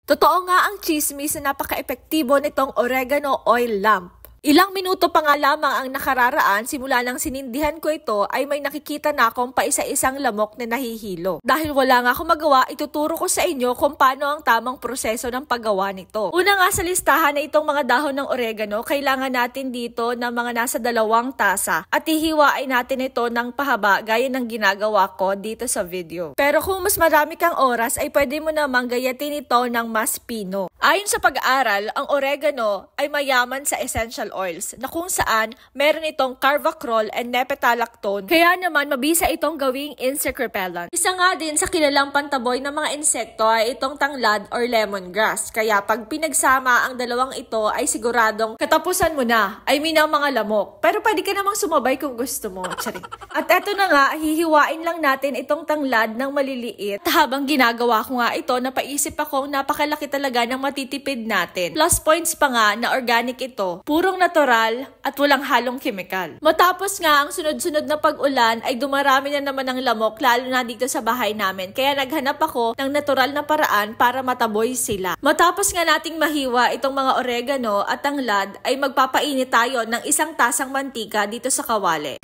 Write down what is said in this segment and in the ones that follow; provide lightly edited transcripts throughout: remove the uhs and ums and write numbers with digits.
Totoo nga ang chismis na napaka-epektibo nitong oregano oil lamp. Ilang minuto pa nga lamang ang nakararaan simula nang sinindihan ko ito ay may nakikita na akong paisa-isang lamok na nahihilo. Dahil wala nga akong magawa, ituturo ko sa inyo kung paano ang tamang proseso ng paggawa nito. Una nga sa listahan na itong mga dahon ng oregano, kailangan natin dito ng mga nasa 2 tasa at hihiwain natin ito ng pahaba gaya ng ginagawa ko dito sa video. Pero kung mas marami kang oras ay pwede mo namang gayatin ito ng mas pino. Ayon sa pag-aaral, ang oregano ay mayaman sa essential oils na kung saan meron itong carvacrol and nepetalactone, kaya naman mabisa itong gawing insect repellent. Isa nga din sa kilalang pantaboy ng mga insekto ay itong tanglad or lemongrass, kaya pag pinagsama ang dalawang ito ay siguradong katapusan mo na, ay ang mga lamok. Pero pwede ka namang sumabay kung gusto mo. Charing. At eto na nga, hihiwain lang natin itong tanglad ng maliliit. Habang ginagawa ko nga ito, napaisip akong napakalaki talaga ng matitipid natin. Plus points pa nga na organic ito, purong natural at walang halong kemikal. Matapos nga ang sunod-sunod na pag-ulan ay dumarami na naman ang lamok lalo na dito sa bahay namin. Kaya naghanap ako ng natural na paraan para mataboy sila. Matapos nga nating mahiwa itong mga oregano at tanglad ay magpapainit tayo ng 1 tasang mantika dito sa kawali.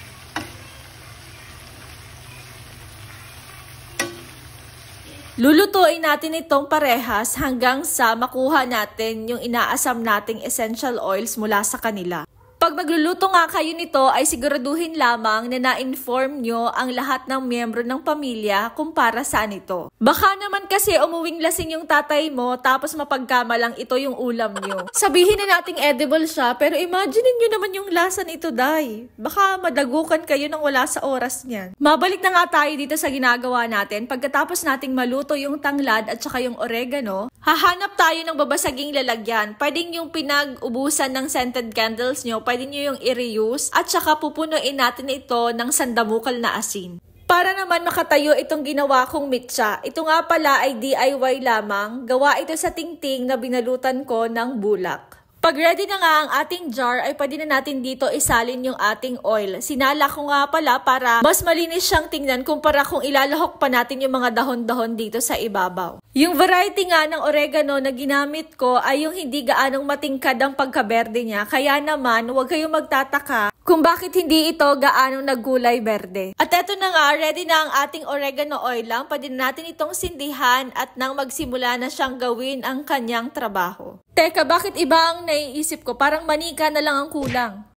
Lulutuin natin itong parehas hanggang sa makuha natin yung inaasam nating essential oils mula sa kanila. Pag magluluto nga kayo nito ay siguraduhin lamang na na-inform nyo ang lahat ng miyembro ng pamilya kung para saan ito. Baka naman kasi umuwing lasing yung tatay mo tapos mapagkamalang ito yung ulam nyo. Sabihin na nating edible siya pero imagine nyo naman yung lasa nito, day. Baka madagukan kayo nang wala sa oras niyan. Mabalik na nga tayo dito sa ginagawa natin. Pagkatapos nating maluto yung tanglad at saka yung oregano, hahanap tayo ng babasaging lalagyan. Pwedeng yung pinag-ubusan ng scented candles nyo, pwede nyo yung i-reuse at saka pupunuin natin ito ng sandamukal na asin. Para naman makatayo itong ginawa kong mitsa, ito nga pala ay DIY lamang, gawa ito sa tingting na binalutan ko ng bulak. Pag ready na nga ang ating jar ay pwede na natin dito isalin yung ating oil. Sinala ko nga pala para mas malinis siyang tingnan kumpara kung ilalahok pa natin yung mga dahon-dahon dito sa ibabaw. Yung variety nga ng oregano na ginamit ko ay yung hindi gaanong matingkad ang pagkaberde niya. Kaya naman, huwag kayong magtataka kung bakit hindi ito gaanong naggulay berde. At eto na nga, ready na ang ating oregano oil lang. Pwede na natin itong sindihan at nang magsimula na siyang gawin ang kanyang trabaho. Teka, bakit iba ang naiisip ko? Parang manika na lang ang kulang.